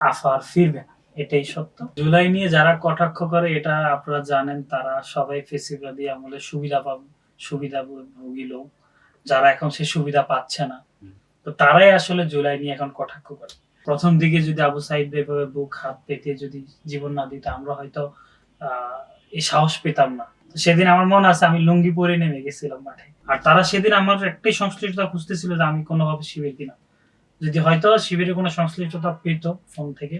আফার ফিরবে না, এটাই সত্য। জুলাই নিয়ে যারা কটাক্ষ করে এটা আপনারা জানেন, তারা সবাই ফেসিবাদী আমলে সুবিধাভোগী লোক, যারা এখন সে সুবিধা পাচ্ছে না। তো তারাই আসলে জুলাই নিয়ে এখন কটাক্ষ করে। প্রথম দিকে যদি আবু সাইদ এভাবে বুক হাত পেতে যদি জীবন না দিত, আমরা হয়তো এই সাহস পেতাম না। সেদিন আমার মনে আছে আমি লুঙ্গি পরে নেমে গেছিলাম মাঠে, আর তারা সেদিন আমার একটাই সংশ্লিষ্টতা খুঁজতেছিল যে আমি কোনোভাবে শিবির কিনা। যদি হয়তো শিবিরে কোনো সংশ্লিষ্টতা পেত ফোন থেকে,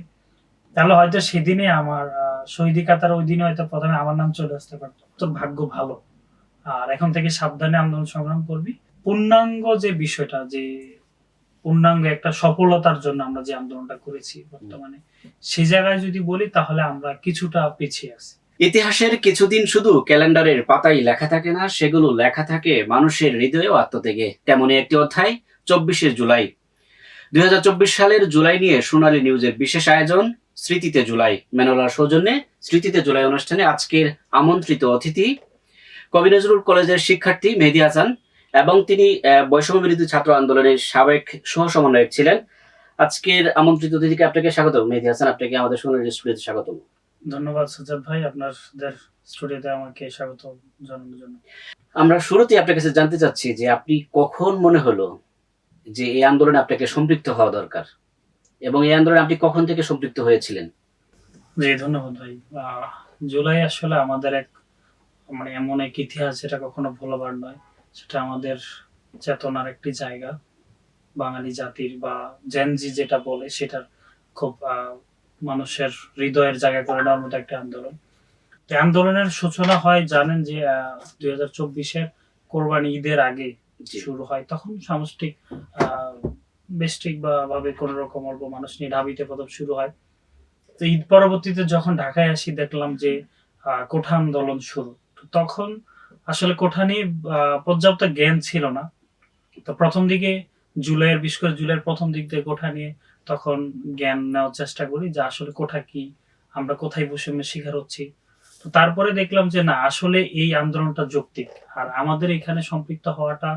তাহলে হয়তো সেদিনে আমার শহীদি কাতার ওই দিনে হয়তো প্রথমে আমার নাম চলে আসতে পারতো। তোর ভাগ্য ভালো। আর এখন থেকে সাবধানে আন্দোলন সংগ্রাম করবি। পূর্ণাঙ্গ যে বিষয়টা, যে পূর্ণাঙ্গ একটা সফলতার জন্য আমরা যে আন্দোলনটা করেছি বর্তমানে, সেই জায়গায় যদি বলি তাহলে আমরা কিছুটা পিছিয়ে আছি। ইতিহাসের কিছুদিন শুধু ক্যালেন্ডারের পাতাই লেখা থাকে না, সেগুলো লেখা থাকে মানুষের হৃদয়ে ও আত্মত্যাগে। তেমনই একটি অধ্যায় 24শে জুলাই। 2024 সালের জুলাই নিয়ে সোনালী নিউজের বিশেষ আয়োজন স্মৃতিতে জুলাই। মেনলার সৌজন্যে স্মৃতিতে জুলাই অনুষ্ঠানে আজকের আমন্ত্রিত অতিথি কবি নজরুল কলেজের শিক্ষার্থী মেহেদী হাসান, এবং তিনি বৈষম্য বিরোধী ছাত্র আন্দোলনের সাবেক সহ সমন্বয়ক ছিলেন। আজকের আমন্ত্রিত অতিথিকে আপনাকে স্বাগত। মেহেদী হাসান, আপনাকে আমাদের সোনালী স্টুডিওতে স্বাগত। ধন্যবাদ সাজ্জাদ ভাই, আপনাদের স্টুডিওতে আমাকে স্বাগত জানানোর জন্য। আমরা শুরুতেই আপনার কাছে জানতে চাচ্ছি যে আপনি কখন মনে হলো যে এই আন্দোলনে আপনাকে সম্পৃক্ত হওয়া দরকার, এবং এই আন্দোলনে আপনি কখন থেকে সম্পৃক্ত হয়েছিলেন? জি ধন্যবাদ ভাই। জুলাই আসলে আমাদের এক এমন এক ইতিহাস যেটা কখনো ভোলাবার নয়। সেটা আমাদের চেতনার একটি জায়গা, বাঙালি জাতির বা জেনজি যেটা বলে সেটার খুব মানুষের হৃদয়ের জায়গা করে নেওয়ার মতো একটা আন্দোলন। আন্দোলনের সূচনা হয় জানেন যে 2024-এর কোরবানি ঈদের আগে শুরু হয়। তখন সামষ্টিক বেস্টিক বা ভাবে কোন রকম অল্প মানুষ নিয়ে ঢাবিতে প্রথম শুরু হয়। তো ঈদ পরবর্তীতে যখন ঢাকায় আসি দেখলাম যে কোঠা আন্দোলন শুরু। তখন আসলে কোঠা নিয়ে পর্যাপ্ত জ্ঞান ছিল না। তো প্রথম দিকে বিশেষ করে জুলাইয়ের প্রথম দিক দিয়ে কোঠা নিয়ে তখন জ্ঞান নেওয়ার চেষ্টা করি যে আসলে কোঠা কি, আমরা কোথায় বৈষম্যের শিকার হচ্ছি। তো তারপরে দেখলাম যে না, আসলে এই আন্দোলনটা যৌক্তিক, আর আমাদের এখানে সম্পৃক্ত হওয়াটা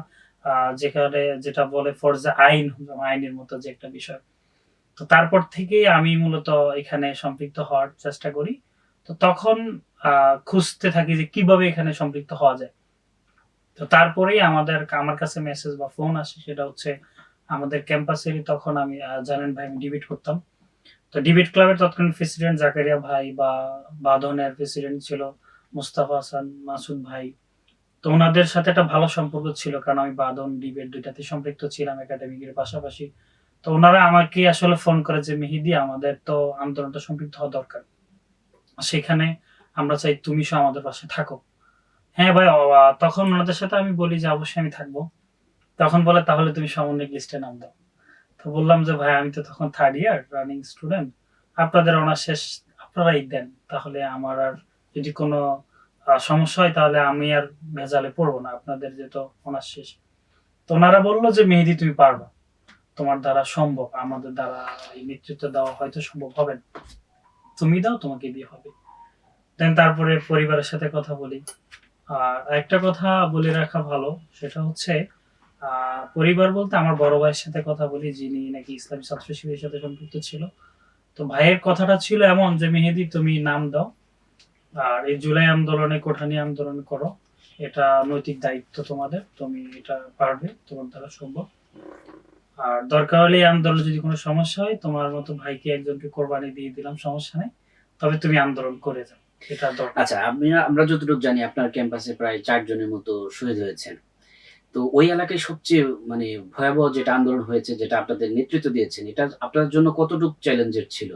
যেখানে যেটা বলে ফরজে আইন, আইনের মতো যে একটা বিষয়। তো তারপর থেকে আমি মূলত এখানে সম্পৃক্ত হওয়ার চেষ্টা করি। তো তখন খুঁজতে থাকি যে কিভাবে এখানে সম্পৃক্ত হওয়া যায়। তো তারপরেই আমার কাছে মেসেজ বা ফোন আসে, সেটা হচ্ছে আমাদের ক্যাম্পাসেরই, তখন আমি জানেন ভাই আমি ডিবেট করতাম। তো ডিবেট ক্লাবের তৎকালীন প্রেসিডেন্ট জাকারিয়া ভাই বা বাঁধনের প্রেসিডেন্ট ছিল মুস্তাফা হাসান মাসুদ ভাই। তো ওনাদের সাথে একটা ভালো সম্পর্ক ছিল, কারণ আমি বাঁধন ডিবেট দুইটাতে সম্পৃক্ত ছিলাম একাডেমিকের পাশাপাশি। তো ওনারা আমাকে আসলে ফোন করে যে মেহেদী, আমাদের তো আন্দোলনটা সম্পৃক্ত হওয়া দরকার, সেখানে আমরা চাই তুমি সহ আমাদের পাশে থাকো। হ্যাঁ ভাই, তখন ওনাদের সাথে আমি বলি যে অবশ্যই আমি থাকবো। তখন বলে তাহলে তুমি সমন্বয়ক লিস্টে নাম দাও। তো বললাম যে ভাই আমি তো তখন থার্ড ইয়ার রানিং স্টুডেন্ট, আপনাদের অনার্স শেষ, আপনারাই দেন, তাহলে আমার আর যদি কোনো সমস্যা হয় তাহলে আমি আর ভেজালে পড়বো না, আপনাদের যেহেতু অনার্স শেষ। তো ওনারা বললো যে মেহেদী তুমি পারবা, তোমার দ্বারা সম্ভব, আমাদের দ্বারা এই নেতৃত্ব দেওয়া হয়তো সম্ভব হবে না, তুমি দাও, তোমাকে দিয়ে হবে। দেন তারপরে পরিবারের সাথে কথা বলি। আর একটা কথা বলে রাখা ভালো, সেটা হচ্ছে পরিবার বলতে আমার বড় ভাইয়ের সাথে কথা বলি, যিনি নাকি ইসলামী ছাত্র শিবিরের সাথে সম্পৃক্ত ছিল। তো ভাইয়ের কথাটা ছিল এমন যে মেহেদী তুমি নাম দাও, আর এই জুলাই আন্দোলনে কোঠানি আন্দোলন করো, এটা নৈতিক দায়িত্ব তোমাদের, তুমি এটা পারবে, তোমার দ্বারা সম্ভব। আর দরকার হলে এই আন্দোলনে যদি কোনো সমস্যা হয়, তোমার মতো ভাইকে একজনকে কোরবানি দিয়ে দিলাম, সমস্যা নেই, তবে তুমি আন্দোলন করে যাও, এটা দরকার। আচ্ছা, আমরা যতটুকু জানি আপনার ক্যাম্পাসে প্রায় 4 জনের মতো শহীদ হয়েছেন। তো ওই এলাকায় সবচেয়ে ভয়াবহ যেটা আন্দোলন হয়েছে, যেটা আপনাদের নেতৃত্ব দিয়েছেন, এটা আপনার জন্য কতটুকু চ্যালেঞ্জের ছিল?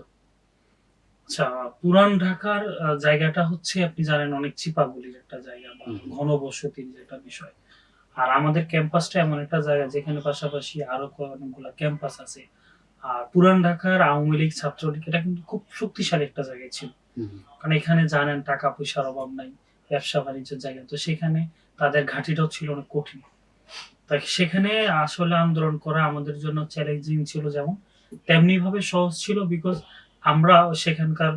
আচ্ছা, পুরান ঢাকার জায়গাটা হচ্ছে আপনি জানেন অনেক চিপাগুলির একটা জায়গা বা ঘনবসতির যে একটা বিষয়। আর আমাদের ক্যাম্পাসটা এমন একটা জায়গা যেখানে পাশাপাশি আরো অনেকগুলা ক্যাম্পাস আছে। আর পুরান ঢাকার আওয়ামী লীগ ছাত্রলীগ এটা কিন্তু খুব শক্তিশালী একটা জায়গায় ছিল, কারণ এখানে জানেন টাকা পয়সার অভাব নাই, ব্যবসা বাণিজ্যের জায়গা, তো সেখানে তাদের ঘাঁটিটাও ছিল অনেক কঠিন। তাই সেখানে আসলে আন্দোলন করা আমাদের জন্য চ্যালেঞ্জিং ছিল, যেমন তেমনি ভাবে সহজ ছিল, বিকজ আমরা সেখানকার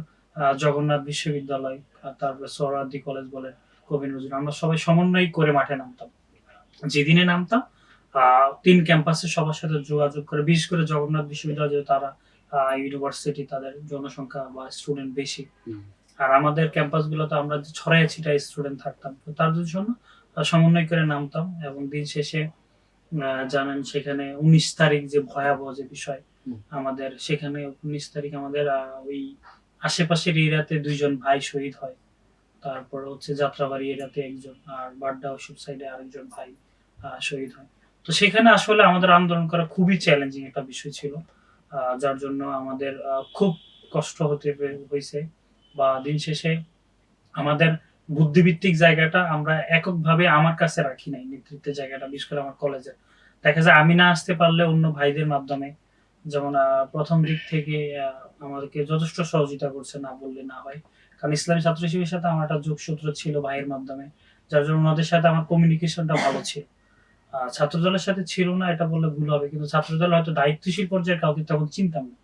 জগন্নাথ বিশ্ববিদ্যালয়, তারপরে সোহরাওয়ার্দী কলেজ বলে, কবি নজরুল, আমরা সবাই সমন্বয় করে মাঠে নামতাম। যেদিনে নামতাম 3 ক্যাম্পাসে সবার সাথে যোগাযোগ করে, বিশেষ করে জগন্নাথ বিশ্ববিদ্যালয়, তারা ইউনিভার্সিটি তাদের জনসংখ্যা বা স্টুডেন্ট বেশি। হুম। আর আমাদের ক্যাম্পাসগুলোতে আমরা যে ছড়াইয়ে ছিটাই স্টুডেন্ট থাকতাম, তো তার জন্য সমন্বয় করে নামতাম এবং দিন শেষে জানেন সেখানে 19 তারিখ যে ভয়াবহ যে বিষয়, হুম। আমাদের সেখানে 19 তারিখ আমাদের ওই আশেপাশের এরিয়াতে 2 জন ভাই শহীদ হয়। তারপর হচ্ছে যাত্রাবাড়ি এরিয়াতে একজন, আর বাড্ডা ওসব সাইডে আরেকজন ভাই শহীদ হয়। তো সেখানে আসলে আমাদের আন্দোলন করা খুবই চ্যালেঞ্জিং একটা বিষয় ছিল, যার জন্য আমাদের খুব কষ্ট হয়েছে। বা দিন শেষে আমাদের বুদ্ধিভিত্তিক জায়গাটা আমরা এককভাবে আমার কাছে রাখি নাই, নেতৃত্বের জায়গাটা বিশেষ করে আমার কলেজে দেখা যায় আমি না আসতে পারলে অন্য ভাইদের মাধ্যমে, যেমন প্রথম দিক থেকে আমাদেরকে যথেষ্ট সহযোগিতা করছে, না বললে না হয়। কারণ ইসলামী ছাত্র শিবিরের সাথে আমার একটা যোগসূত্র ছিল ভাইয়ের মাধ্যমে, যার জন্য ওনাদের সাথে আমার কমিউনিকেশনটা ভালো ছিল। ছাত্রদলের সাথে ছিল না এটা বললে ভুল হবে, কিন্তু ছাত্রদল হয়তো দায়িত্বশীল পর্যায়ে কাউকে তখন চিনতাম না,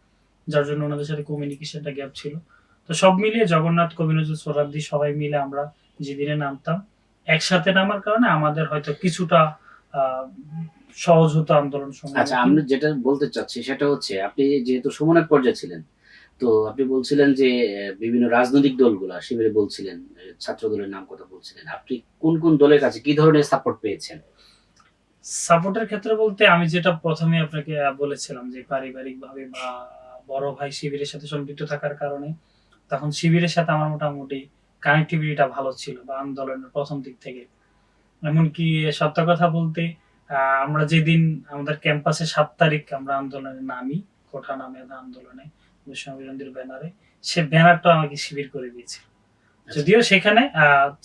যার জন্য ওনাদের সাথে কমিউনিকেশনটা গ্যাপ ছিল। তো সব মিলিয়ে জগন্নাথ, কবি নজরুল, সোহরাওয়ার্দী সবাই মিলে আমরা যেদিনে নামতাম, একসাথে নামার কারণে আমাদের হয়তো কিছুটা আহ, সহজ হতো আন্দোলন সময়। আচ্ছা, আমি যেটা বলতে চাচ্ছি সেটা হচ্ছে, আপনি যেহেতু সমন্বয় পর্যায়ে ছিলেন, তো আপনি বলছিলেন যে বিভিন্ন রাজনৈতিক দলগুলা শিবিরে বলছিলেন, ছাত্র দলের নাম কথা বলছিলেন, আপনি কোন কোন দলের কাছে কি ধরনের সাপোর্ট পেয়েছেন? সাপোর্টের ক্ষেত্রে বলতে আমি যেটা প্রথমে আপনাকে বলেছিলাম যে পারিবারিক ভাবে বা বড় ভাই শিবিরের সাথে সম্পৃক্ত থাকার কারণে তখন শিবিরের সাথে আমার মোটামুটি কানেক্টিভিটিটা ভালো ছিল বা আন্দোলনের প্রথম দিক থেকে। এমনকি সত্য কথা বলতে আমরা যেদিন আমাদের ক্যাম্পাসে 7 তারিখ আমরা আন্দোলনে নামি, কোঠা নামে আন্দোলনে বিশ্ববিদ্যালয়ের ব্যানারে, সে ব্যানারটা আমাকে শিবির করে দিয়েছে। যদিও সেখানে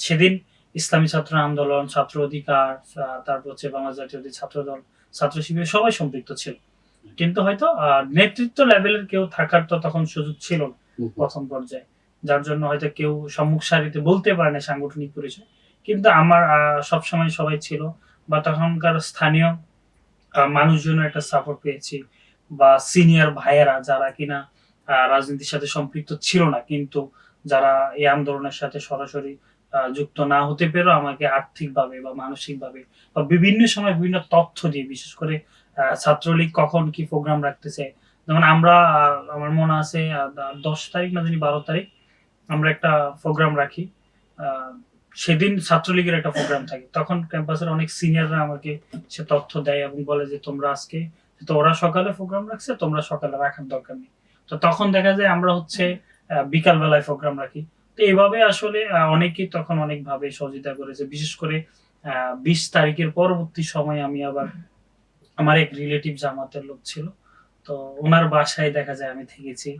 সেদিন ইসলামী ছাত্র আন্দোলন, ছাত্র অধিকার, তারপর হচ্ছে বাংলাদেশ জাতীয়তাবাদী ছাত্র দল, ছাত্র শিবির সবাই সম্পৃক্ত ছিল, কিন্তু হয়তো নেতৃত্ব লেভেলের কেউ থাকার তো তখন সুযোগ ছিল না প্রথম পর্যায়ে, যার জন্য হয়তো কেউ সম্মুখ সারিতে বলতে পারে না সাংগঠনিক পরিচয়। কিন্তু আমার সবসময় সবাই ছিল, বা তখনকার স্থানীয় মানুষজনের একটা সাপোর্ট পেয়েছি, বা সিনিয়র ভাইয়েরা যারা কিনা রাজনীতির সাথে সম্পৃক্ত ছিল না, কিন্তু যারা এই আন্দোলনের সাথে সরাসরি যুক্ত না হতে পেরেও আমাকে আর্থিকভাবে বা মানসিকভাবে বা বিভিন্ন সময় বিভিন্ন তথ্য দিয়ে, বিশেষ করে ছাত্রলীগ কখন কি প্রোগ্রাম রাখতেছে। যেমন আমরা আমার মনে আছে 10 তারিখ না জানি 12 তারিখ আমরা একটা প্রোগ্রাম রাখি। আহ, সেদিন ছাত্রলীগের একটা প্রোগ্রাম থাকে, তখন ক্যাম্পাসের অনেক সিনিয়ররা আমাকে সে তথ্য দেয় এবং বলে যে তোমরা আজকে, তো ওরা সকালে প্রোগ্রাম রাখছে, তোমরা সকালে রাখার দরকার নেই। তো তখন দেখা যায় আমরা হচ্ছে বিকাল বেলায় প্রোগ্রাম রাখি। তো এইভাবে আসলে অনেকেই তখন অনেকভাবে সহযোগিতা করেছে। বিশেষ করে 20 তারিখের পরবর্তী সময় আমি আবার, আমার এক রিলেটিভ জামাতের লোক ছিল, তো ওনার বাসায় দেখা যায় আমি থেকেছি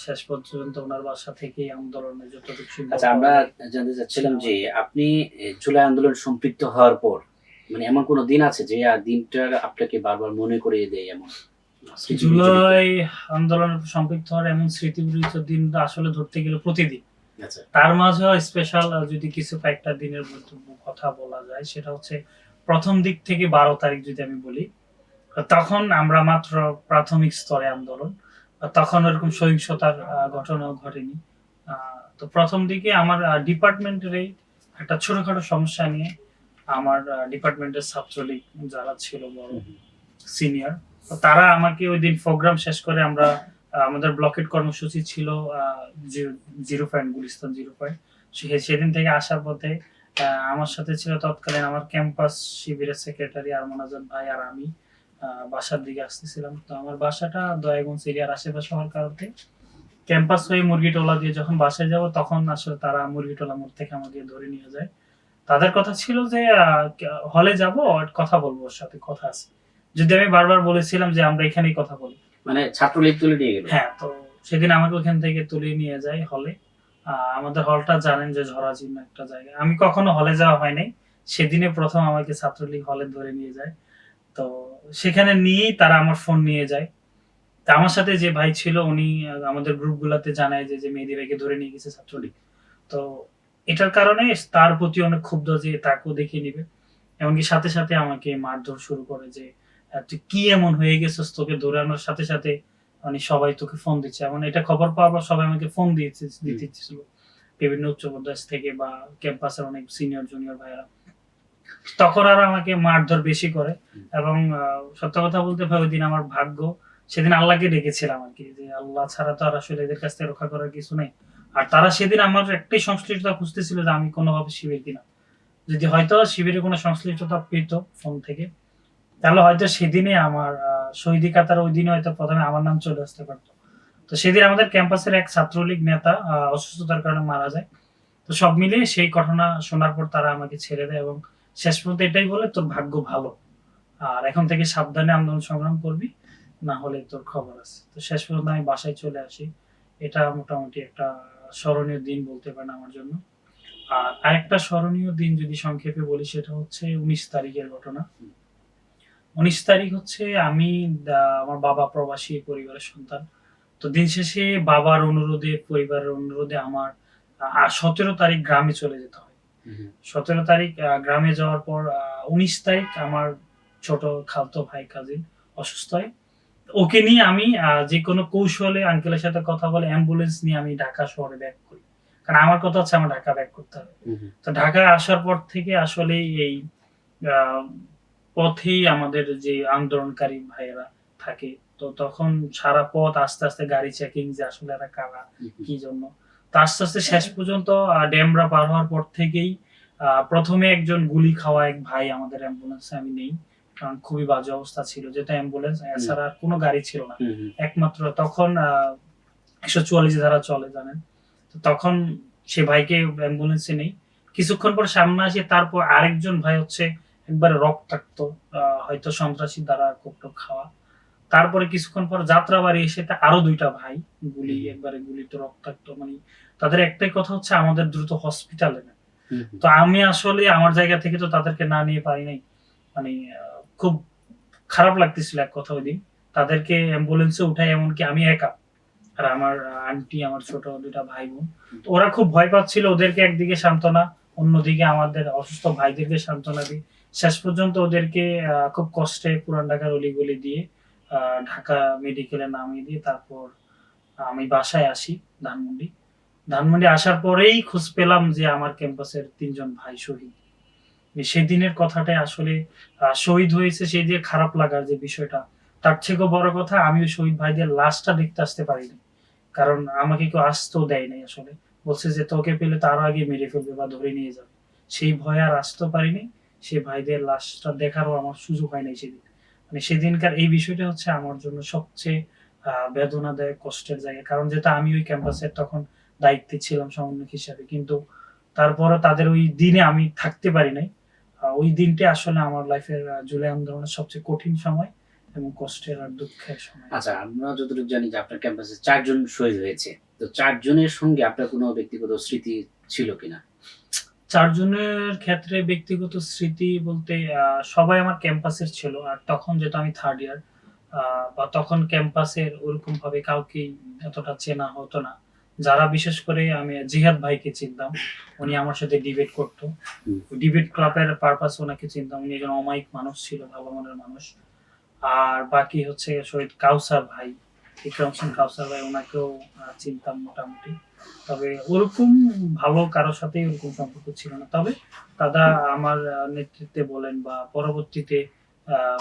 শেষ পর্যন্ত, ওনার বাসা থেকেই আন্দোলনে যতটুকু সম্ভব আচ্ছা, আমরা জানতে চাচ্ছিলাম যে আপনি জুলাই আন্দোলন সম্পৃক্ত হওয়ার পর, মানে এমন কোন দিন আছে যে দিনটা আপনাকে বারবার মনে করিয়ে দেয় এমন? জুলাই আন্দোলনে সম্পৃক্ত হওয়ার এমন স্মৃতিবিজড়িত দিন আসলে ধরতে গেলে প্রতিদিন। আচ্ছা। তার মাঝেও স্পেশাল যদি কিছু কয়েকটা দিনের কথা বলা যায়, সেটা হচ্ছে প্রথম দিক থেকে 12 তারিখ যদি আমি বলি, তখন আমরা মাত্র প্রাথমিক স্তরে আন্দোলন, তখন ওরকম সহিংসতার ঘটনাও ঘটেনি। তো প্রথম দিকে আমার ডিপার্টমেন্টের একটা ছোটখাটো সমস্যা নিয়ে আমার ডিপার্টমেন্টের ছাত্রলীগ যারা ছিল বড় সিনিয়র, তারা আমাকে ওই দিন প্রোগ্রাম শেষ করে আমরা আমাদের ব্লকেট কর্মসূচি ছিল 0 পয়েন্ট গুলিস্তান 0 পয়েন্ট, সেদিন থেকে আসার পথে আমার সাথে ছিল তৎকালীন আমার ক্যাম্পাস শিবিরের সেক্রেটারি আরমান আজাদ ভাই, আর আমি বাসার দিকে আসতেছিলাম। তো আমার বাসাটা দয়াগঞ্জ এরিয়ার আশেপাশে হওয়ার কারণে ক্যাম্পাস হয়ে মুরগিটোলা দিয়ে যখন বাসায় যাব, তখন আসলে তারা মুরগিটোলা মোড় থেকে আমাকে ধরে নিয়ে যায়। তাদের কথা ছিল যে হলে যাব, কথা বলবো, ওর সাথে কথা আছে। যদি আমি বারবার বলেছিলাম যে আমরা এখানেই কথা বলি, মানে ছাত্রলীগ তুলে নিয়ে গেল। হ্যাঁ, তো সেদিন আমাকে ওখান থেকে তুলে নিয়ে যায় হলে। আমাদের হলটা জানেন যে ঝরাজীর্ণ একটা জায়গা, আমি কখনো হলে যাওয়া হয় নাই, সেদিনে প্রথম আমাকে ছাত্রলীগ হলে ধরে নিয়ে যায়। তো সেখানে নিয়েই তারা আমার ফোন নিয়ে যায়। তা আমার সাথে যে ভাই ছিল উনি আমাদের গ্রুপগুলোতে জানায় যে মেহেদী ভাইকে ধরে নিয়ে গেছে ছাত্রলীগ। তো এটার কারণে তার প্রতি অনেক ক্ষুব্ধ যে তাকেও দেখিয়ে নিবে, এমনকি সাথে সাথে আমাকে মারধর শুরু করে যে তুই কি এমন হয়ে গেছিস, তোকে ধরে আনার সাথে সাথে মানে সবাই তোকে ফোন দিচ্ছে। এমন এটা খবর পাওয়ার পর সবাই আমাকে ফোন দিতেছিল বিভিন্ন উচ্চ পর্যায় থেকে বা ক্যাম্পাসের অনেক সিনিয়র জুনিয়র ভাইয়েরা। তখন আর আমাকে মারধর বেশি করে। এবং সত্য কথা বলতে ভাই ওই দিন আমার ভাগ্য সেদিন আল্লাহকে ডেকেছিলাম আর কি, যে আল্লাহ ছাড়া তো আর আসলে এদের কাছ থেকে রক্ষা করার কিছু নেই। আর তারা সেদিন আমার একটাই সংশ্লিষ্টতা খুঁজতেছিল যে আমি কোনোভাবে শিবির কিনা, যদি হয়তো শিবিরে কোনো সংশ্লিষ্টতা পেত ফোন থেকে, তাহলে হয়তো সেদিনে আমার শহীদি কাতার ওই দিনে হয়তো প্রথমে আমার নাম চলে আসতে পারতো। তো সেদিন আমাদের ক্যাম্পাসের এক ছাত্রলীগ নেতা অসুস্থতার কারণে মারা যায়। তো সব মিলিয়ে সেই ঘটনা শোনার পর তারা আমাকে ছেড়ে দেয় এবং শেষ পর্যন্ত এটাই বলে, তোর ভাগ্য ভালো, আর এখন থেকে সাবধানে আন্দোলন সংগ্রাম করবি, না হলে তোর খবর আছে। তো শেষ পর্যন্ত আমি বাসায় চলে আসি। এটা মোটামুটি একটা স্মরণীয় দিন বলতে পারেন আমার জন্য। আর আরেকটা স্মরণীয় দিন যদি সংক্ষেপে বলি, সেটা হচ্ছে 19 তারিখের ঘটনা। 19 তারিখ হচ্ছে আমি আমার বাবা প্রবাসী পরিবারের সন্তান। তো দিন শেষে বাবার অনুরোধে, পরিবারের অনুরোধে আমার 17 তারিখ গ্রামে চলে যেতে হয়। 17 তারিখ গ্রামে যাওয়ার পর 19 তারিখ আমার ছোট খালতো ভাই কাজিন অসুস্থ হয়। ওকে নিয়ে আমি যে কোনো কৌশলে আঙ্কেলের সাথে কথা বলে অ্যাম্বুলেন্স নিয়ে আমি ঢাকা শহরে ব্যাক করি, কারণ আমার কথা হচ্ছে আমার ঢাকা ব্যাক করতে হবে। তো ঢাকায় আসার পর থেকে আসলে এই আহ, পথেই আমাদের যে আন্দোলনকারী ভাইয়েরা থাকে, তো তখন সারা পথ আস্তে আস্তে গাড়ি চেকিং, যে আসলে এরা কারা, কি জন্য। তো আস্তে আস্তে শেষ পর্যন্ত ডেমরা পার হওয়ার পর থেকেই প্রথমে একজন গুলি খাওয়া এক ভাই আমাদের অ্যাম্বুলেন্সে আমি নেই, কারণ খুবই বাজে অবস্থা ছিল, যেটা অ্যাম্বুলেন্স, এছাড়া আর কোনো গাড়ি ছিল না। একমাত্র তখন 144 ধারা চলে জানেন। তো তখন সে ভাইকে অ্যাম্বুলেন্সে নেই। কিছুক্ষণ পর সামনে আসে, তারপর আরেকজন ভাই হচ্ছে একবারে রক্তাক্ত, হয়তো সন্ত্রাসী দ্বারা কোপটোপ খাওয়া। তারপরে কিছুক্ষণ পর যাত্রাবাড়ি এসে আরো 2টা ভাই গুলি, একবারে গুলিতে রক্তাক্ত। মানে তাদের একটাই কথা হচ্ছে আমাদের দ্রুত হসপিটালে নেন। তো আমি আসলে আমার জায়গা থেকে তো তাদেরকে না নিয়ে পারি নাই। মানে খুব খারাপ লাগতেছিল এক কথা ওই দিন। তাদেরকে অ্যাম্বুলেন্সে উঠাই, এমনকি আমি একা, আর আমার আন্টি, আমার ছোট 2টা ভাই বোন। তো ওরা খুব ভয় পাচ্ছিল, ওদেরকে একদিকে সান্ত্বনা, অন্যদিকে আমাদের অসুস্থ ভাইদেরকে সান্ত্বনা দিই। শেষ পর্যন্ত ওদেরকে খুব কষ্টে পুরান ঢাকার অলিগলি দিয়ে ঢাকা মেডিকেলে নামিয়ে দিয়ে তারপর আমি বাসায় আসি ধানমন্ডি। ধানমন্ডি আসার পরেই খোঁজ পেলাম যে আমার ক্যাম্পাসের 3জন ভাই শহীদ। সেদিনের কথাটাই আসলে শহীদ হয়েছে, সেই যে খারাপ লাগার যে বিষয়টা, তার থেকেও বড় কথা আমি ওই শহীদ ভাইদের লাশটা দেখতে আসতে পারিনি, কারণ আমাকে কেউ আসতেও দেয় নাই। আসলে বলছে যে তোকে পেলে তার আগে মেরে ফেলবে বা ধরে নিয়ে যাবে, সেই ভয়ে আর আসতেও পারিনি। সেই ভাইদের লাশটা দেখারও আমার সুযোগ হয় নাই সেদিন। মানে সেদিনকার এই বিষয়টা হচ্ছে আমার জন্য সবচেয়ে বেদনাদায়ক, কষ্টের জায়গা, কারণ যেটা আমি ওই ক্যাম্পাসের তখন দায়িত্বে ছিলাম সমন্বয়ক হিসাবে, কিন্তু তারপরও তাদের ওই দিনে আমি থাকতে পারি নাই। ওই দিনটা আসলে আমার লাইফের জুলাই আন্দোলনের সবচেয়ে কঠিন সময় এবং কষ্টের আর দুঃখের সময়। আচ্ছা, আমরা যতটুকু জানি যে আপনার ক্যাম্পাসে 4জন শহীদ হয়েছে, তো 4জনের সঙ্গে আপনার কোনো ব্যক্তিগত স্মৃতি ছিল কিনা? 4জনের ক্ষেত্রে ব্যক্তিগত স্মৃতি বলতে সবাই আমার ক্যাম্পাসের ছিল। আর তখন যেহেতু আমি 3rd ইয়ার, বা তখন ক্যাম্পাসের ওরকম ভাবে কাউকে এতটা চেনা হতো না। যারা বিশেষ করে আমি জিহাদ ভাইকে চিনতাম, উনি আমার সাথে ডিবেট করতো। ডিবেট ক্লাবের পারপাস ওনাকে চিনতাম, উনি একজন অমায়িক মানুষ ছিল, ভালো মনের মানুষ। আর বাকি হচ্ছে শহীদ কাউসার ভাই, ইকরাম হোসেন কাউসার ভাই, ওনাকেও চিনতাম মোটামুটি। তবে ওরকম ভালো কারোর সাথেই ওরকম সম্পর্ক ছিল না। তবে দাদা আমার নেতৃত্বে বলেন বা পরবর্তীতে আহ,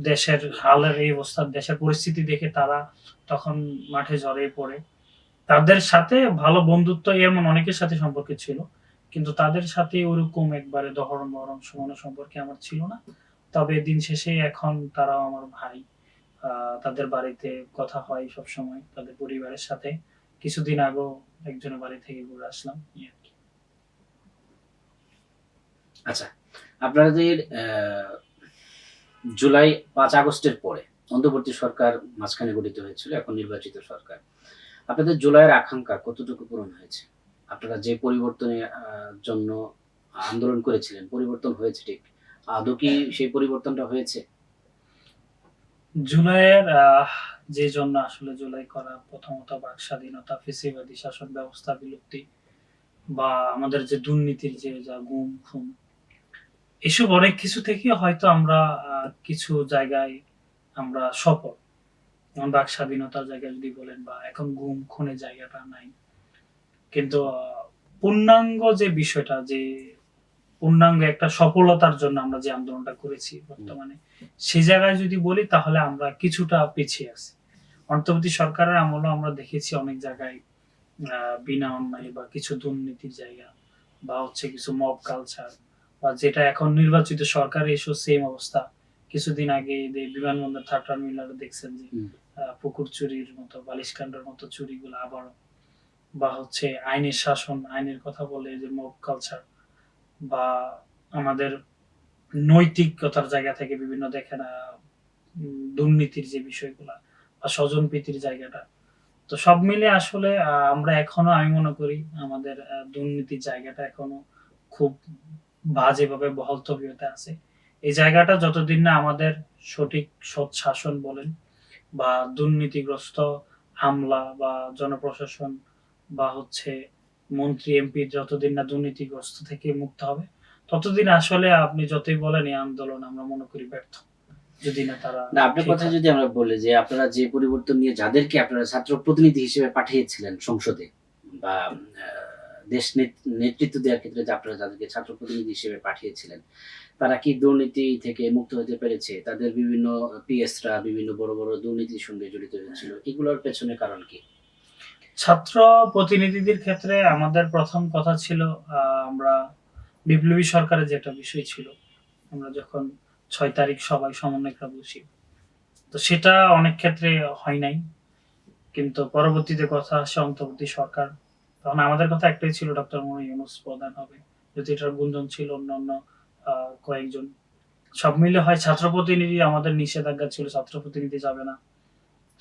দেশের হালের এই অবস্থা, দেশের পরিস্থিতি দেখে তারা তখন মাঠে জড়িয়ে পড়ে। তাদের সাথে ভালো বন্ধুত্ব এমন অনেকের সাথে সম্পর্ক ছিল, কিন্তু তাদের সাথে ওরকম একবারে দহরম মহরম সমানো সম্পর্কে আমার ছিল না। তবে দিন শেষে এখন তারাও আমার ভাই। তাদের বাড়িতে কথা হয় সব সময়, তাদের পরিবারের সাথে। কিছুদিন আগেও একজনের বাড়ি থেকে ঘুরে আসলাম, এই আর কি। আচ্ছা, আপনাদের জুলাই 5 আগস্টের পরে অন্তর্বর্তী সরকার মাঝখানে গঠিত হয়েছিল, এখন নির্বাচিত সরকার। আপনাদের জুলাইয়ের আকাঙ্ক্ষা কতটুকু পূরণ হয়েছে? আপনারা যে পরিবর্তনের জন্য আন্দোলন করেছিলেন, পরিবর্তন হয়েছে ঠিক, আদৌ কি সেই পরিবর্তনটা হয়েছে? জুলাইয়ের যে জন্য আসলে জুলাই করা, প্রথমত বাক স্বাধীনতা, ফেসিবাদী শাসন ব্যবস্থা বিলুপ্তি, বা আমাদের যে দুর্নীতির যে যা গুম খুন, এসব অনেক কিছু থেকে হয়তো আমরা কিছু জায়গায় আমরা সফল। যেমন বাক স্বাধীনতার জায়গায় যদি বলেন, বা এখন গুম খুনের জায়গাটা নাই। কিন্তু পূর্ণাঙ্গ যে বিষয়টা, যে পূর্ণাঙ্গ একটা সফলতার জন্য আমরা যে আন্দোলনটা করেছি বর্তমানে, সেই জায়গায় যদি বলি তাহলে আমরা কিছুটা পিছিয়ে আছি। অন্তর্বর্তী সরকারের আমলও আমরা দেখেছি অনেক জায়গায় বিনা অন্যায় বা কিছু দুর্নীতির জায়গা বা হচ্ছে কিছু মব কালচার বা যেটা এখন নির্বাচিত সরকার এসেও সেম অবস্থা। কিছুদিন আগে যে বিমানবন্দর থার্ড টার্মিনালে দেখছেন যে পুকুর চুরির মতো বালিশকান্ডের মতো চুরিগুলো আবারও, বা হচ্ছে আইনের শাসন, আইনের কথা বলে যে মব কালচার, বা আমাদের নৈতিকতার জায়গা থেকে বিভিন্ন দেখেন দুর্নীতির যে বিষয়গুলা বা স্বজন প্রীতির জায়গাটা। তো সব মিলে আসলে আমরা এখনো, আমি মনে করি আমাদের দুর্নীতির জায়গাটা এখনো খুব বাজেভাবে বহাল তবিয়তে আছে। এই জায়গাটা যতদিন না আমাদের সঠিক সৎ শাসন বলেন বা দুর্নীতিগ্রস্ত আমলা বা জনপ্রশাসন বা হচ্ছে মন্ত্রী এমপি যতদিন না দুর্নীতিগ্রস্ত থেকে মুক্ত হবে, ততদিন আসলে আপনি যতই বলেন এই আন্দোলন আমরা মনে করি ব্যর্থ, যদি না তারা না, আপনার ঠিক কথা হয়। যদি আমরা বলি যে আপনারা যে পরিবর্তন নিয়ে যাদেরকে আপনারা ছাত্র প্রতিনিধি হিসেবে পাঠিয়েছিলেন সংসদে বা দেশ নেতৃত্ব দেওয়ার ক্ষেত্রে যে আপনারা যাদেরকে ছাত্র প্রতিনিধি হিসেবে পাঠিয়েছিলেন, তারা কি দুর্নীতি থেকে মুক্ত হতে পেরেছে? তাদের বিভিন্ন পিএসরা বিভিন্ন বড় বড় দুর্নীতির সঙ্গে জড়িত হয়েছিল, এগুলোর পেছনে কারণ কি? ছাত্র প্রতিনিধিদের ক্ষেত্রে আমাদের প্রথম কথা ছিল, আমরা বিপ্লবী সরকারের যে একটা বিষয় ছিল, আমরা যখন 6 তারিখ সবাই সমন্বয়করা বসি, তো সেটা অনেক ক্ষেত্রে হয় নাই। কিন্তু পরবর্তীতে কথা আসে অন্তর্বর্তী সরকার, তখন আমাদের কথা একটাই ছিল ডক্টর মোহাম্মদ ইউনূস প্রধান হবে, যদি এটার গুঞ্জন ছিল অন্যান্য কয়েকজন। সব মিলে হয় ছাত্র প্রতিনিধি, আমাদের নিষেধাজ্ঞা ছিল ছাত্র প্রতিনিধি যাবে না,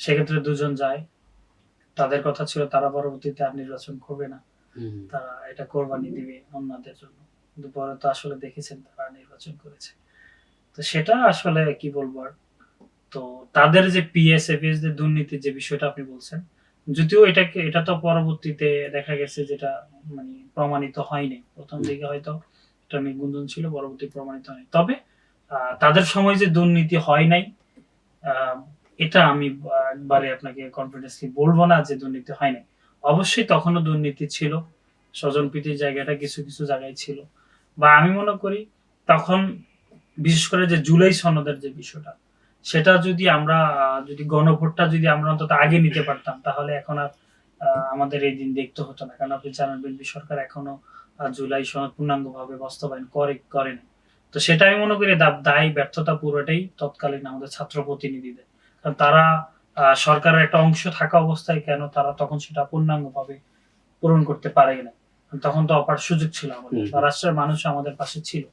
সেক্ষেত্রে দুজন যায়, তাদের কথা ছিল তারা পরবর্তীতে আর নির্বাচন করবে না, তারা এটা কোরবানি দিবে অন্যদের জন্য। কিন্তু পরে তো আসলে দেখেছেন তারা নির্বাচন করেছে। তো সেটা আসলে কি বলবো আর। তো তাদের যে পিএস এপিএস দের দুর্নীতির যে বিষয়টা আপনি বলছেন, যদিও এটা তো পরবর্তীতে দেখা গেছে যেটা মানে প্রমাণিত হয়নি। প্রথম দিকে হয়তো এটা নিয়ে গুঞ্জন ছিল, পরবর্তী প্রমাণিত হয়নি। তবে তাদের সময় যে দুর্নীতি হয় নাই, আহ, এটা আমি একবারে আপনাকে কনফিডেন্সলি বলবো না যে দুর্নীতি হয় নাই। অবশ্যই তখনও দুর্নীতি ছিল, স্বজনপ্রীতির জায়গাটা কিছু কিছু জায়গায় ছিল। বা আমি মনে করি তখন বিশেষ করে যে জুলাই সনদের যে বিষয়টা, সেটা যদি আমরা যদি গণভোটটা যদি আমরা অন্তত আগে নিতে পারতাম, তাহলে এখন আর আমাদের এই দিন দেখতে হতো না। কারণ আপনি জানেন বিএনপি সরকার এখনো জুলাই সনদ পূর্ণাঙ্গভাবে বাস্তবায়ন করেনি। তো সেটা আমি মনে করি দায়ী ব্যর্থতা পুরোটাই তৎকালীন আমাদের ছাত্র প্রতিনিধিদের। কারণ তারা সরকারের একটা অংশ থাকা অবস্থায় কেন তারা তখন সেটা পূর্ণাঙ্গভাবে পূরণ করতে পারে না। তখন তো অপার সুযোগ ছিল আমাদের, বা রাষ্ট্রের মানুষ আমাদের পাশে ছিল,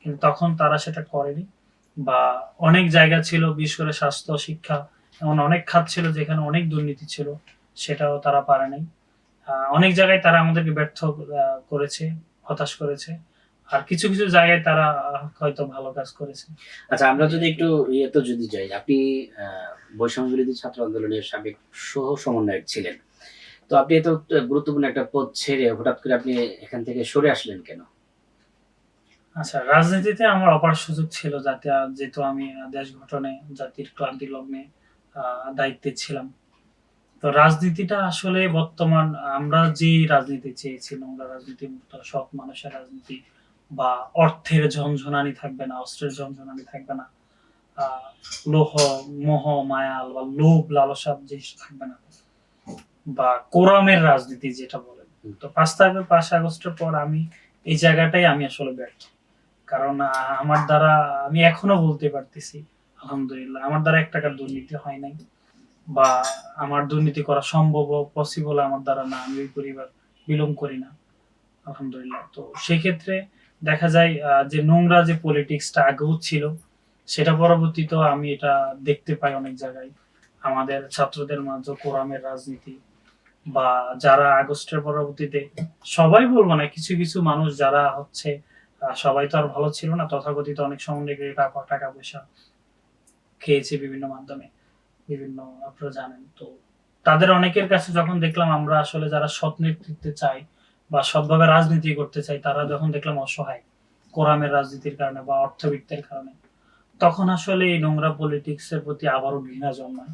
কিন্তু তখন তারা সেটা করেনি। বা অনেক জায়গা ছিল, বিশেষ করে স্বাস্থ্য, শিক্ষা, এমন অনেক খাত ছিল যেখানে অনেক দুর্নীতি ছিল, সেটাও তারা পারে নাই। অনেক জায়গায় তারা আমাদেরকে ব্যর্থ করেছে, হতাশ করেছে। আর কিছু কিছু জায়গায় তারা হয়তো ভালো কাজ করেছে। আচ্ছা, আমরা যদি একটু ইয়েতে যদি যাই, আপনি বৈষম্য বিরোধী ছাত্র আন্দোলনের সাবেক সহ সমন্বয়ক ছিলেন, তো আপনি এত গুরুত্বপূর্ণ একটা পদ ছেড়ে হঠাৎ করে আপনি এখান থেকে সরে আসলেন কেন? আচ্ছা, রাজনীতিতে আমার অপার সুযোগ ছিল, যাতে যেহেতু আমি দেশ গঠনে জাতির ক্লান্তি লগ্নে দায়িত্বে ছিলাম। তো রাজনীতিটা আসলে বর্তমান আমরা যে রাজনীতি চেয়েছি, নোংরা রাজনীতি মুক্ত সৎ মানুষের রাজনীতি, বা অর্থের ঝনঝনানি থাকবে না, অস্ত্রের ঝনঝনানি থাকবে না, আহ লোহ মোহ মায়াল বা লোভ লালসা যে থাকবে না, বা কোরামের রাজনীতি যেটা বলেন। তো 5 আগস্টের পর আমি এই জায়গাটাই আমি আসলে ব্যর্থ। কারণ আমার দ্বারা আমি এখনো বলতে পারতেছি আলহামদুলিল্লাহ আমার দ্বারা 1 টাকার দুর্নীতি হয় নাই, বা আমার দুর্নীতি করা সম্ভব ও পসিবল আমার দ্বারা না, আমি ওই পরিবার বিলং করি না আলহামদুলিল্লাহ। তো সেক্ষেত্রে দেখা যায় যে নোংরা যে পলিটিক্সটা আগেও ছিল, সেটা পরবর্তীতেও আমি এটা দেখতে পাই অনেক জায়গায়। আমাদের ছাত্রদের মাঝে কোরামের রাজনীতি, বা যারা আগস্টের পরবর্তীতে, সবাই বলবো না, কিছু কিছু মানুষ যারা হচ্ছে সবাই তো আর ভালো ছিল না, তথাকথিত অনেক সমন্বয়কারী টাকা পয়সা খেয়েছে বিভিন্ন মাধ্যমে, বিভিন্ন আপনারা জানেন। তো তাদের অনেকের কাছে যখন দেখলাম আমরা আসলে যারা সৎ নেতৃত্বে চাই বা সৎভাবে রাজনীতি করতে চাই, তারা যখন দেখলাম অসহায় কোরামের রাজনীতির কারণে বা অর্থবিত্তের কারণে, তখন আসলে এই নোংরা পলিটিক্স এর প্রতি আবারও ঘৃণা জন্মায়।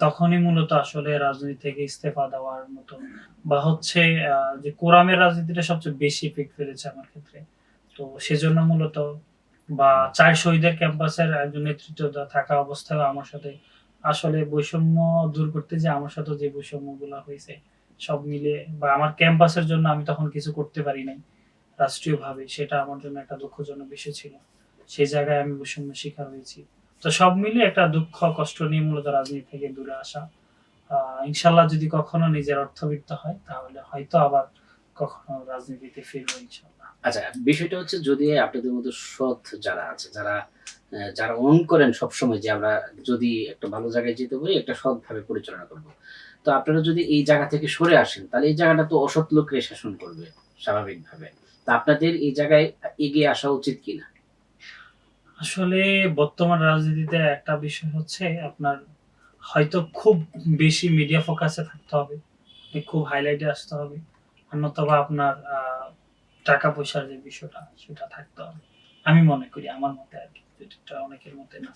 তখনই মূলত আসলে রাজনীতি থেকে ইস্তফা দেওয়ার মতো, বা হচ্ছে যে কোরামের রাজনীতিটা সবচেয়ে বেশি ইফেক্ট ফেলেছে আমার ক্ষেত্রে। তো সেজন্য মূলত, বা 4 শহীদের ক্যাম্পাসের একজন নেতৃত্ব থাকা অবস্থায় আমার সাথে আসলে বৈষম্য দূর করতে যে আমার সাথে যে বৈষম্যগুলো হয়েছে সব মিলে, বা আমার ক্যাম্পাসের জন্য আমি তখন কিছু করতে পারি নাই রাষ্ট্রীয়ভাবে, সেটা আমার জন্য একটা দুঃখজনক বিষয় ছিল। সেই জায়গায় আমি বৈষম্যের শিকার হয়েছি। তো সব মিলে একটা দুঃখ কষ্ট নিয়ে মূলত রাজনীতি থেকে দূরে আসা। ইনশাল্লাহ যদি কখনো নিজের অর্থবিত্ত হয় তাহলে হয়তো আবার কখনো রাজনীতিতে ফিরবো ইনশাল্লাহ। আচ্ছা, বিষয়টা হচ্ছে যদি আপনাদের মতো সৎ যারা আছে, যারা অন করেন সবসময় যে আমরা যদি একটা ভালো জায়গায় যেতে পারি, একটা সৎভাবে পরিচালনা করব, তো আপনারা যদি এই জায়গা থেকে সরে আসেন তাহলে এই জায়গাটা তো অসৎ লোকরে শাসন করবে স্বাভাবিকভাবে। তা আপনাদের এই জায়গায় এগিয়ে আসা উচিত কিনা? আসলে বর্তমান রাজনীতিতে একটা বিষয় হচ্ছে আপনার হয়তো খুব বেশি মিডিয়া ফোকাসে থাকতে হবে, খুব হাইলাইটে আসতে হবে, অন্যতবা আপনার টাকা পয়সার যে বিষয়টা সেটা থাকতে হবে। আমি মনে করি, আমার মতে আর কি, যেটা অনেকের মতে না।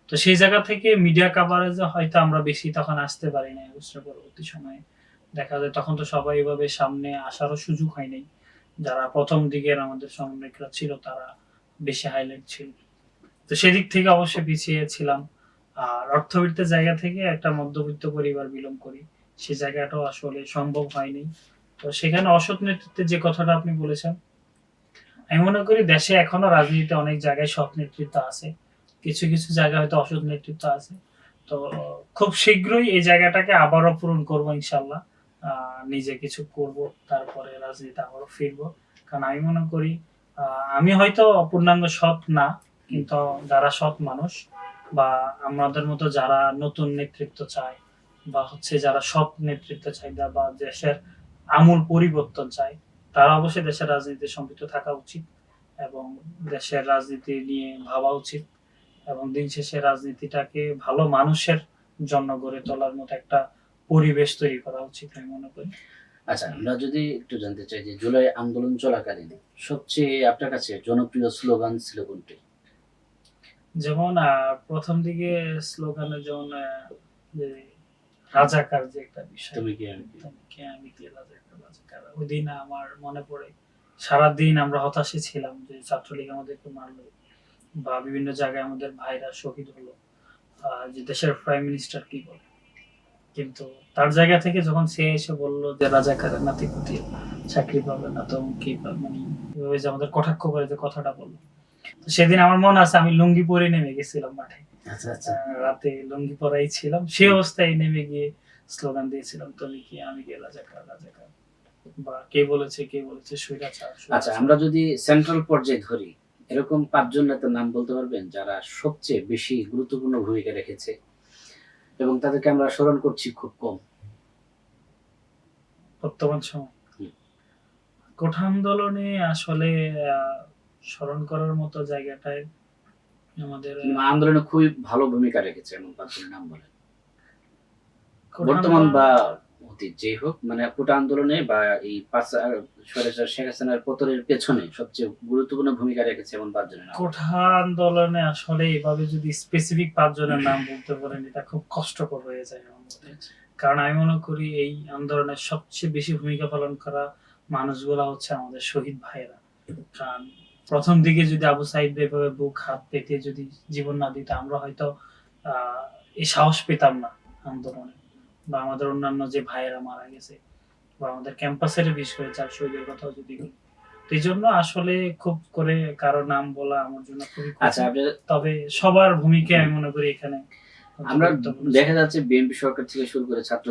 তো সেই জায়গা থেকে মিডিয়া কাভারেজে হয়তো আমরা বেশি তখন আসতে পারি না বুঝতে, পরবর্তী সময়ে দেখা যায় তখন তো সবাই এভাবে সামনে আসারও সুযোগ হয় নাই। যারা প্রথম দিকের আমাদের সমন্বয়করা ছিল তারা বেশি হাইলাইট ছিল। তো সেদিক থেকে অবশ্যই পিছিয়ে ছিলাম। আর অর্থবিত্তের জায়গা থেকে একটা মধ্যবিত্ত পরিবার বিলং করি, সে জায়গাটাও আসলে সম্ভব হয়নি। তো সেখানে অসৎ নেতৃত্বের যে কথাটা আপনি বলেছেন, আমি মনে করি দেশে এখনো রাজনীতিতে অনেক জায়গায় সৎ নেতৃত্ব আছে, কিছু কিছু জায়গায় হয়তো অসৎ নেতৃত্ব আছে। তো খুব শীঘ্রই এই জায়গাটাকে আবারও পূরণ করবো ইনশাল্লাহ। নিজে কিছু করব, তারপরে রাজনীতি আবারও ফিরবো। কারণ আমি মনে করি আমি হয়তো পূর্ণাঙ্গ সৎ না, কিন্তু যারা সৎ মানুষ বা আমাদের মতো যারা নতুন নেতৃত্ব চায় বা হচ্ছে যারা সৎ নেতৃত্ব চায় বা দেশের আমূল পরিবর্তন চায়, তারা অবশ্যই দেশের রাজনীতিতে সম্পৃক্ত থাকা উচিত এবং দেশের রাজনীতি নিয়ে ভাবা উচিত এবং দিন শেষে রাজনীতিটাকে ভালো মানুষের জন্য গড়ে তোলার মতো একটা পরিবেশ তৈরি করা উচিত আমি মনে করি। আচ্ছা, আমরা যদি একটু জানতে চাই যে জুলাই আন্দোলন চলাকালীন সবচেয়ে আপনার কাছে জনপ্রিয় স্লোগান ছিল কোনটি? যেমন প্রথম দিকে স্লোগানে যেমন যে রাজাকার যে একটা বিষয়, তুমি কি আমি কি? তুমি কে আমি কে, রাজাকার রাজাকার, ওই দিন আমার মনে পড়ে সারাদিন আমরা হতাশই ছিলাম যে ছাত্রলীগ আমাদেরকে মারলো বা বিভিন্ন জায়গায় আমাদের ভাইরা শহীদ হলো, যে দেশের প্রাইম মিনিস্টার কি বলে। কিন্তু তার জায়গা থেকে যখন সে এসে বললো যে রাজাকারের নাতি পুতি চাকরি পাবে না, তো কি মানে এভাবে যে আমাদের কটাক্ষ করে যে কথাটা বললো, তো সেদিন আমার মনে আছে আমি লুঙ্গি পরে নেমে গেছিলাম মাঠে। আচ্ছা আচ্ছা। রাতে লুঙ্গি পরাই ছিলাম, সেই অবস্থায় নেমে গিয়ে স্লোগান দিয়েছিলাম, তুমি কি আমি কে, রাজাকার রাজাকার, বা কে বলেছে স্বৈরাচার আচ্ছা, স্বৈরাচার। আমরা যদি সেন্ট্রাল পর্যায়ে ধরি, এরকম 5 জন নেতার নাম বলতে পারবেন যারা সবচেয়ে বেশি গুরুত্বপূর্ণ ভূমিকা রেখেছে এবং তাদেরকে আমরা স্মরণ করছি খুব কম? বর্তমান সময় হুম। কোঠা আন্দোলনে আসলে স্মরণ করার মতো জায়গাটায় আমাদের আন্দোলনে খুবই ভালো ভূমিকা রেখেছে এমন 5 জনের নাম বলেন, কোঠা বর্তমান আন্দোলন- বা অতীত যেই হোক, মানে কোটা আন্দোলনে বা এই স্বৈরাচার শেখ হাসিনার পতনের পেছনে সবচেয়ে গুরুত্বপূর্ণ ভূমিকা রেখেছে এমন 5 জনের নাম। কোঠা আন্দোলনে আসলে এভাবে যদি স্পেসিফিক 5 জনের নাম বলতে পারেন এটা খুব কষ্টকর হয়ে যায় আমার মতে। কারণ আমি মনে করি এই আন্দোলনের সবচেয়ে বেশি ভূমিকা পালন করা মানুষগুলা হচ্ছে আমাদের শহীদ ভাইয়েরা। কারণ প্রথম দিকে যদি আবু সাইদ এভাবে বুক হাত পেতে যদি জীবন না দিত, আমরা হয়তো এই সাহস পেতাম না আন্দোলনে, বা আমাদের অন্যান্য যে ভাইয়েরা মারা গেছে বা আমাদের ক্যাম্পাসের বিশেষ করে যার শহীদের কথাও যদি বলি, এই জন্য আসলে খুব করে কারো নাম বলা আমার জন্য খুবই আচ্ছা, কঠিন। তবে সবার ভূমিকা আমি মনে করি এখানে আমরা গুরুত্বপূর্ণ দেখা ছিল। যাচ্ছে বিএনপি সরকার থেকে শুরু করে ছাত্র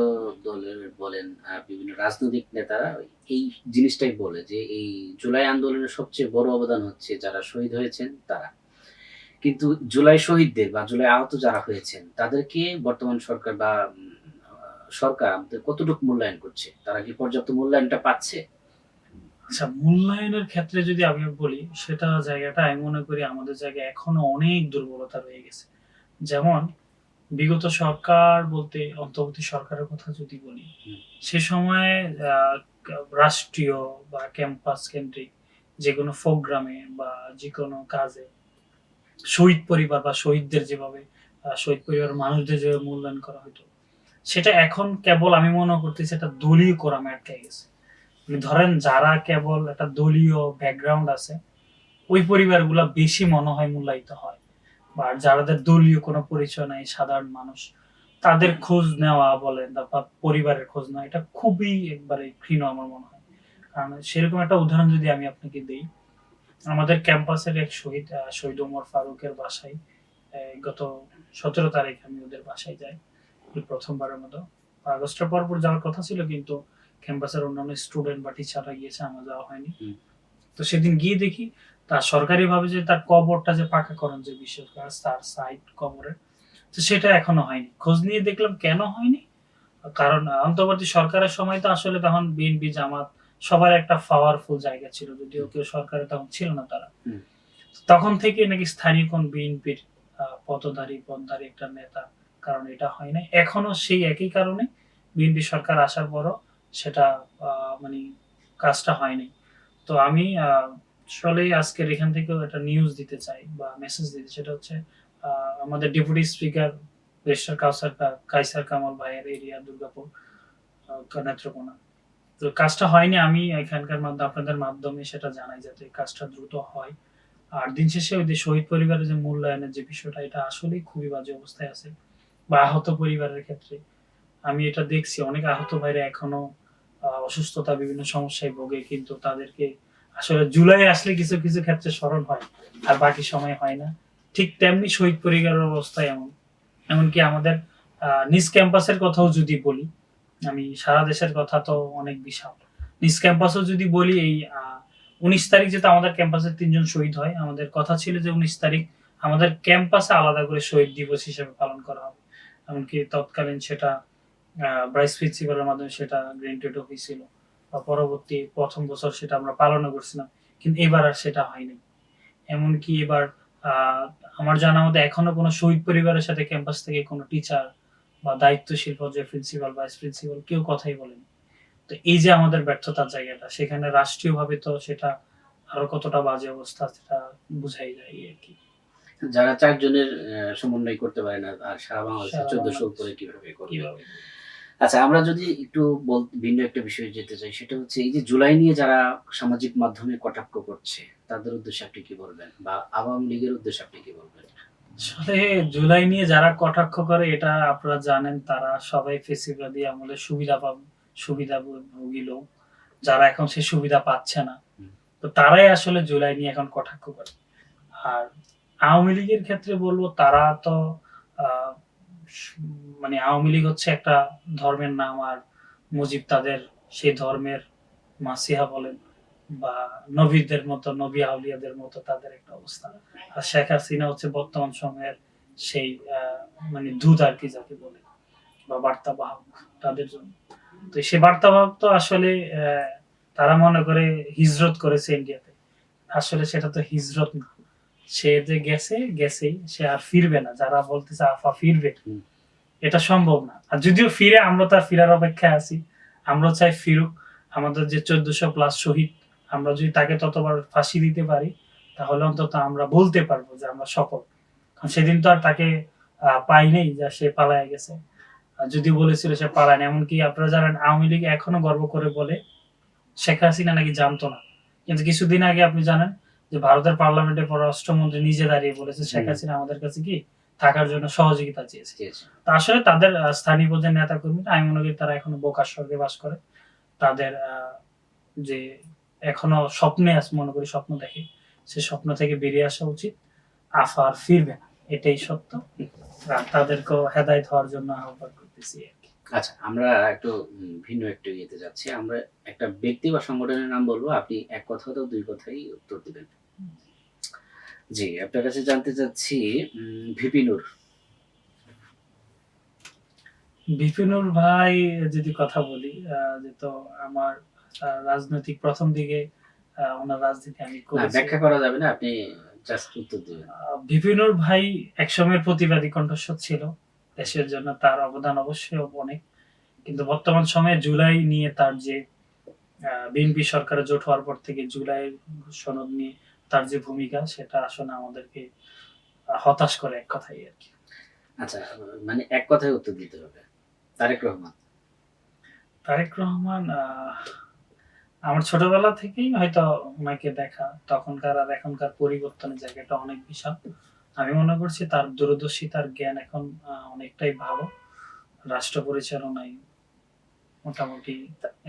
দলের বলেন বিভিন্ন রাজনৈতিক নেতারা এই জিনিসটাই বলে যে এই জুলাই আন্দোলনের সবচেয়ে বড় অবদান হচ্ছে যারা শহীদ হয়েছেন তারা। কিন্তু জুলাই শহীদদের বা জুলাই আহত যারা হয়েছেন তাদেরকে বর্তমান সরকার বা সরকার আমাদের কতটুকু মূল্যায়ন করছে? তারা কি পর্যাপ্ত মূল্যায়নটা পাচ্ছে? আচ্ছা, মূল্যায়নের ক্ষেত্রে যদি আমি বলি, সেটা জায়গাটা আমি মনে করি আমাদের জায়গায় এখনো অনেক দুর্বলতা রয়ে গেছে। যেমন বিগত সরকার বলতে অন্তর্বর্তী সরকারের কথা যদি বলি, সে সময়ে রাষ্ট্রীয় বা ক্যাম্পাস কেন্দ্রিক যে কোনো প্রোগ্রামে বা যে কোনো কাজে শহীদ পরিবার বা শহীদদের যেভাবে শহীদ পরিবারের মানুষদের যেভাবে মূল্যায়ন করা হতো, সেটা এখন কেবল আমি মনে করতেছি একটা দলীয় কোরামে আটকে গেছে। ধরেন যারা কেবল একটা দলীয় ব্যাকগ্রাউন্ড আছে ওই পরিবারগুলা বেশি মনে হয় মূল্যায়িত হয়, বা যাদের দলীয় কোনো পরিচয় নাই সাধারণ মানুষ তাদের খোঁজ নেওয়া বলেন বা পরিবারের খোঁজ নেওয়া, এটা খুবই একবারে ঘৃণ্য আমার মনে হয়। কারণ সেরকম একটা উদাহরণ যদি আমি আপনাকে দেই, আমাদের ক্যাম্পাসের এক শহীদ ওমর ফারুকের বাসায় গত 17 তারিখ আমি ওদের বাসায় যাই এই প্রথমবারের মতো। আগস্টের পর যাওয়ার কথা ছিল, কিন্তু ক্যাম্পাসের অন্যান্য স্টুডেন্ট বা টিচাররা গিয়েছে, আমার যাওয়া হয়নি। তো সেদিন গিয়ে দেখি তার সরকারিভাবে যে তার কবরটা যে পাকাকরণ যে বিষয়, তার সাইড কবরের, তো সেটা এখনো হয়নি। খোঁজ নিয়ে দেখলাম কেন হয়নি, কারণ অন্তর্বর্তী সরকারের সময় তো আসলে তখন বিএনপি জামাত সবার একটা পাওয়ারফুল জায়গা ছিল, যদিও কেউ সরকারে তখন ছিল না তারা। তখন থেকে নাকি স্থানীয় কোন বিএনপির পদধারী একটা নেতা, কারণ এটা হয় না এখনো, সেই একই কারণে বিএনপি সরকার আসার পরও সেটা মানে কাজটা হয়নি। তো আমি আসলে আজকের এখান থেকেও একটা নিউজ দিতে চাই বা মেসেজ দিতে, সেটা হচ্ছে আমাদের deputy speaker barrister Kaiser Kamal ভাইয়ের এরিয়া দুর্গাপুর নেত্রকোনা, তো কাজটা হয়নি। আমি এখানকার আপনাদের মাধ্যমে সেটা জানাই যাতে কাজটা দ্রুত হয়। আর দিন শেষে ওই যে শহীদ পরিবারের যে মূল্যায়নের যে বিষয়টা, এটা আসলেই খুবই বাজে অবস্থায় আছে। বা আহত পরিবারের ক্ষেত্রে আমি এটা দেখছি, অনেক আহত ভাইরা এখনো অসুস্থতা বিভিন্ন সমস্যায় ভোগে, কিন্তু তাদেরকে আসলে জুলাই আসলে কিছু কিছু ক্ষেত্রে স্মরণ হয় আর বাকি সময় হয় না। ঠিক তেমনি শহীদ পরিবারের অবস্থা এমন। এমনকি আমাদের নিজ ক্যাম্পাসের কথাও যদি বলি, আমি সারা দেশের কথা তো অনেক বিশাল, নিজ ক্যাম্পাসও যদি বলি, এই 19 তারিখ যেটা আমাদের ক্যাম্পাসে 3 জন শহীদ হয়, আমাদের কথা ছিল যে 19 তারিখ আমাদের ক্যাম্পাসে আলাদা করে শহীদ দিবস হিসেবে পালন করা হবে। এমনকি তৎকালীন সেটা ভাইস প্রিন্সিপালের মাধ্যমে সেটা গ্রান্টেডও হয়েছিল, বা পরবর্তী প্রথম বছর সেটা আমরা পালনও করছিলাম, কিন্তু এবার আর সেটা হয়নি। এমনকি এবার আহ, আমার জানা মতে এখনো কোনো শহীদ পরিবারের সাথে ক্যাম্পাস থেকে কোনো টিচার বা দায়িত্বশীল পর্যায়ে প্রিন্সিপাল ভাইস প্রিন্সিপাল কেউ কথাই বলেনি। তো এই যে আমাদের ব্যর্থতার জায়গাটা, সেখানে রাষ্ট্রীয়ভাবে তো সেটা আরো কতটা বাজে অবস্থা সেটা বুঝাই যায় আর কি। যারা 4 জনের সমন্বয় করতে পারে না, আর সারা বাংলাদেশে সারা 1400 বাংলাদেশ উপরে কিভাবে করবে? কিভাবে? আচ্ছা, আমরা যদি একটু ভিন্ন একটা বিষয়ে যেতে চাই, সেটা হচ্ছে এই যে জুলাই নিয়ে যারা সামাজিক মাধ্যমে কটাক্ষ করছে, তাদের উদ্দেশ্যে আপনি কি বলবেন? বা আওয়ামী লীগের উদ্দেশ্যে আপনি কি বলবেন? আসলে জুলাই নিয়ে যারা কটাক্ষ করে, এটা আপনারা জানেন, তারা সবাই ফেসিবাদী আমলে সুবিধাভোগী লোক, যারা এখন সে সুবিধা পাচ্ছে না। তো তারাই আসলে জুলাই নিয়ে এখন কটাক্ষ করে। আর আওয়ামী লীগের ক্ষেত্রে বলবো, তারা তো আহ, মানে আওয়ামী লীগ হচ্ছে একটা ধর্মের নাম, আর মুজিব তাদের সেই ধর্মের মাসিহা বলেন, বা নবীদের মতো, নবী আউলিয়াদের মতো তাদের একটা অবস্থা। আর শেখ হাসিনা হচ্ছে বর্তমান সময়ের সেই মানে দূত আর কি যাকে বলে, বা বার্তাবাহক তাদের জন্য। তো সে বার্তাবাহক তো আসলে তারা মনে করে হিজরত করেছে ইন্ডিয়াতে, আসলে সেটা তো হিজরত না। সে যে গেছেই, সে আর ফিরবে না। যারা বলতেছে আফা ফিরবে, এটা সম্ভব না। আর যদিও ফিরে, আমরা তার ফিরার অপেক্ষায় আছি, আমরা চাই ফিরুক। আমাদের যে 1400+ শহীদ, আমরা যদি তাকে ততবার ফাঁসি দিতে পারি, তাহলে অন্তত আমরা বলতে পারবো যে আমরা সফল। কারণ সেদিন তো আর তাকে পাই নেই যে সে পালায় গেছে। আর যদি বলেছিল সে পালায় না, এমনকি আপনারা জানেন আওয়ামী লীগ এখনো গর্ব করে বলে শেখ হাসিনা নাকি জানতো না। কিন্তু কিছুদিন আগে আপনি জানেন যে ভারতের পার্লামেন্টের পররাষ্ট্রমন্ত্রী নিজে দাঁড়িয়ে বলেছে শেখ হাসিনা আমাদের কাছে কি থাকার জন্য সহযোগিতা চেয়েছে। তা আসলে তাদের স্থানীয় পর্যায়ের নেতা কর্মী, আমি মনে করি তারা এখনো বোকার স্বর্গে বাস করে। তাদের যে এখনো স্বপ্নে আছে, মনে করি স্বপ্ন দেখে, সে স্বপ্ন থেকে বেরিয়ে আসা উচিত। আফা আর ফিরবে না, এটাই সত্য। আর তাদেরকেও হেদায়েত হওয়ার জন্য আহ্বান করতেছি আর কি। আচ্ছা, আমরা একটু ভিন্ন একটু ইয়েতে যাচ্ছি। আমরা একটা ব্যক্তি বা সংগঠনের নাম বলবো, আপনি এক কথা অথবা 2 কথাই উত্তর দিবেন। জি, আপনার কাছে জানতে চাচ্ছি ভিপি নূর। বিপিনুর ভাই যদি কথা বলি, যেহেতু আমার রাজনৈতিক প্রথম দিকে ওনার রাজনীতি আমি না, করেছি। ব্যাখ্যা করা যাবে না, আপনি জাস্ট উত্তর দিবেন। বিপিনুর ভাই একসময়ের প্রতিবাদী কণ্ঠস্বর ছিল দেশের জন্য, তার অবদান অবশ্যই অনেক। কিন্তু বর্তমান সময়ে জুলাই নিয়ে তার যে বিএনপি সরকারের জোট হওয়ার পর থেকে জুলাই সনদ নিয়ে তার যে ভূমিকা, সেটা আসলে আমাদেরকে হতাশ করে এক কথাই আর কি। আচ্ছা, মানে এক কথায় উত্তর দিতে হবে। তারেক রহমান। তারেক রহমান আমার ছোটবেলা থেকেই হয়তো ওনাকে দেখা, তখনকার আর এখনকার পরিবর্তনের জায়গাটা অনেক বিশাল। আমি মনে করছি তার দূরদর্শিতার জ্ঞান এখন অনেকটাই ভালো। রাষ্ট্র পরিচালনায় মোটামুটি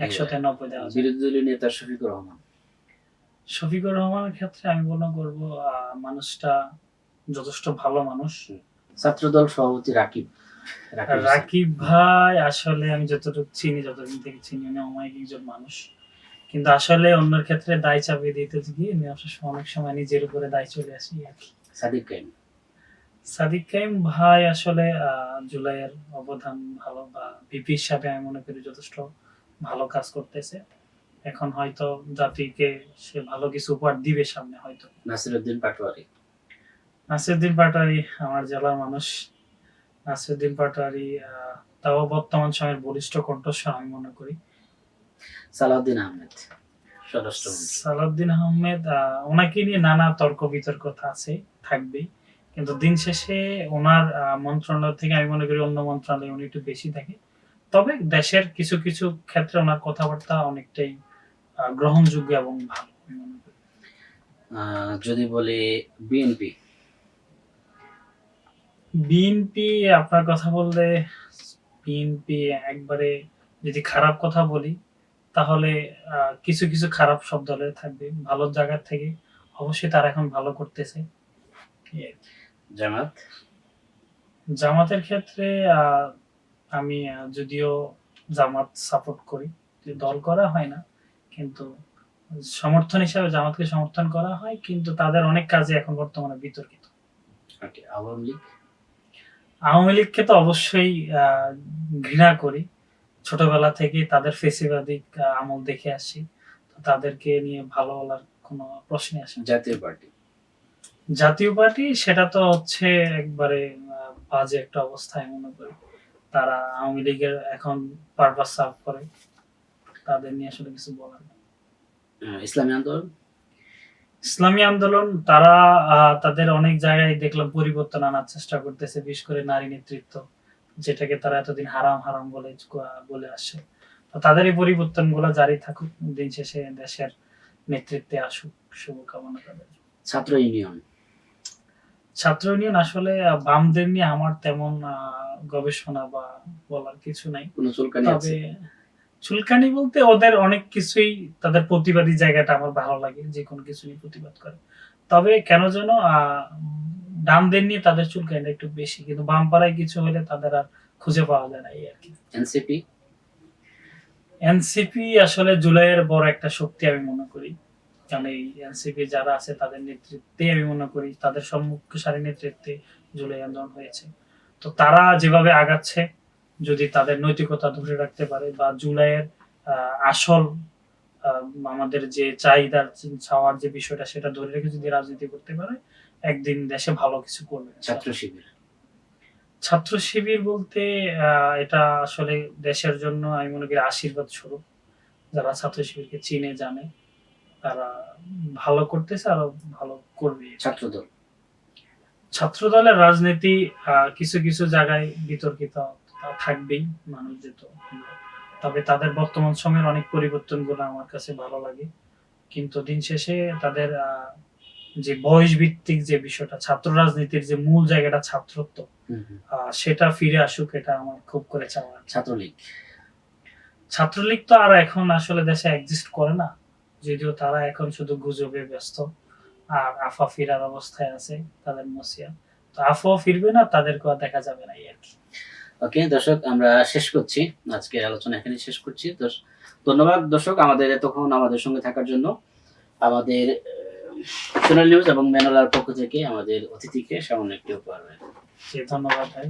100-90 দেওয়া যায়। বিরোধী দলীয় নেতা শফিকুর রহমান। শফিকুর রহমানের ক্ষেত্রে আমি মনে করবো মানুষটা যথেষ্ট ভালো মানুষ। ছাত্রদল সভাপতি রাকিব হোসেন। রাকিব ভাই আসলে আমি যতটুকু চিনি, যতদিন থেকে চিনি, উনি অমায়িক একজন মানুষ, কিন্তু আসলে অন্যের ক্ষেত্রে দায় চাপিয়ে দিতে গিয়ে অনেক সময় নিজের উপরে দায় চলে আসি আর কি। সাদিক কাইম ভাই আসলে জুলাইয়ের অবদান ভালো, বা ভিপি হিসাবে আমি মনে করি যথেষ্ট ভালো কাজ করতেছে। এখন হয়তো জাতিকে সে ভালো কিছু উপহার দিবে সামনে হয়তো। নাসিরউদ্দিন পাটোয়ারি আমার জেলার মানুষ। নাসিরউদ্দিন পাটোয়ারি তাও বর্তমান সময়ের বলিষ্ঠ কণ্ঠস্বর আমি মনে করি। সালাউদ্দিন আহমেদ ওনাকে নিয়ে নানা তর্ক বিতর্ক আছে, থাকবেই, কিন্তু দিন শেষে ওনার মন্ত্রণালয় থেকে আমি মনে করি অন্য মন্ত্রণালয়ে উনি একটু বেশি থাকে। তবে দেশের কিছু কিছু ক্ষেত্রে ওনার কথাবার্তা অনেকটাই গ্রহণযোগ্য এবং ভালো আমি মনে করি। যদি বলি বিএনপি আপনার কথা বললে, বিএনপি একবারে যদি খারাপ কথা বলি তাহলে কিছু কিছু খারাপ সব দলের থাকবে, ভালো জায়গা থেকে অবশ্যই তারা এখন ভালো করতেছে। জামাতের ক্ষেত্রে আমি যদিও জামাত সাপোর্ট করি, দল করা হয় না, কিন্তু সমর্থন হিসাবে জামাতকে সমর্থন করা হয়, কিন্তু তাদের অনেক কাজে এখন বর্তমানে বিতর্কিত। আওয়ামী লীগকে তো অবশ্যই ঘৃণা করি, ছোটবেলা থেকে তাদের ফেসিবাদিক আমল দেখে আসি, তো তাদেরকে নিয়ে ভালো বলার কোনো প্রশ্নই আসে না। জাতীয় পার্টি সেটা তো হচ্ছে একবারে বাজে একটা অবস্থায় মনে করি। তারা আওয়ামী লীগের এখন পারপাস সার্ভ করে, তাদের নিয়ে আসলে কিছু বলার নেই। ইসলামী আন্দোলন তারা তাদের অনেক জায়গায় দেখলাম পরিবর্তন আনার চেষ্টা করতেছে, বিশেষ করে নারী নেতৃত্ব, যেটাকে তারা এতদিন হারাম বলে আসছে। তো তাদের এই পরিবর্তন গুলা জারি থাকুক, দিন শেষে দেশের নেতৃত্বে আসুক, শুভকামনা তাদের। ছাত্র ইউনিয়ন আসলে বামদের নিয়ে আমার তেমন গবেষণা বা বলার কিছু নাই। তবে চুলকানি বলতে ওদের অনেক কিছুই, তাদের প্রতিবাদী জায়গাটা আমার ভালো লাগে, যে কোনো কিছু নিয়ে প্রতিবাদ করে। তবে কেন যেন ডানদের নিয়ে তাদের চুলকানিটা একটু বেশি, কিন্তু বাম পাড়ায় কিছু হলে তাদের আর খুঁজে পাওয়া যায় না, এই আর কি। এনসিপি আসলে জুলাইয়ের বড় একটা শক্তি আমি মনে করি, কারণ এই এনসিপি যারা আছে তাদের নেতৃত্বে আমি মনে করি, তাদের সম্মুখসারী নেতৃত্বে জুলাই আন্দোলন হয়েছে। তো তারা যেভাবে আগাচ্ছে, যদি তাদের নৈতিকতা ধরে রাখতে পারে, বা জুলাইয়ের আসল আমাদের যে চাহিদার চাওয়ার যে বিষয়টা সেটা ধরে রেখে যদি রাজনীতি করতে পারে, একদিন দেশে ভালো কিছু করবে। ছাত্র শিবির বলতে এটা আসলে দেশের জন্য আমি মনে করি আশীর্বাদ স্বরূপ। যারা ছাত্র শিবিরকে চিনে জানে তারা ভালো করতেছে, আরো ভালো করবে। ছাত্র দলের রাজনীতি কিছু কিছু জায়গায় বিতর্কিত থাকবেই, মানুষ যেত, তবে তাদের বর্তমান সময়ের অনেক পরিবর্তন গুলো আমার কাছে ভালো লাগে। কিন্তু দিন শেষে তাদের যে বয়স ভিত্তিক যে বিষয়টা, ছাত্র রাজনীতির যে মূল জায়গাটা ছাত্রত্ব, সেটা ফিরে আসুক, এটা আমার খুব করে চাওয়া। ছাত্রলীগ তো আর এখন আসলে দেশে এক্সিস্ট করে না, যদিও তারা এখন শুধু গুজবে ব্যস্ত, আর আফা ফিরার অবস্থায় আছে তাদের মসিয়া। তো আফাও ফিরবে না, তাদেরকেও দেখা যাবে না, এই আর কি। ওকে দর্শক, আমরা শেষ করছি, আজকের আলোচনা এখানে শেষ করছি। ধন্যবাদ দর্শক আমাদের এতক্ষণ আমাদের সঙ্গে থাকার জন্য। আমাদের সোনালী নিউজ এবং ম্যানোলার পক্ষ থেকে আমাদের অতিথিকে সামান্য একটি উপহার। ধন্যবাদ ভাই।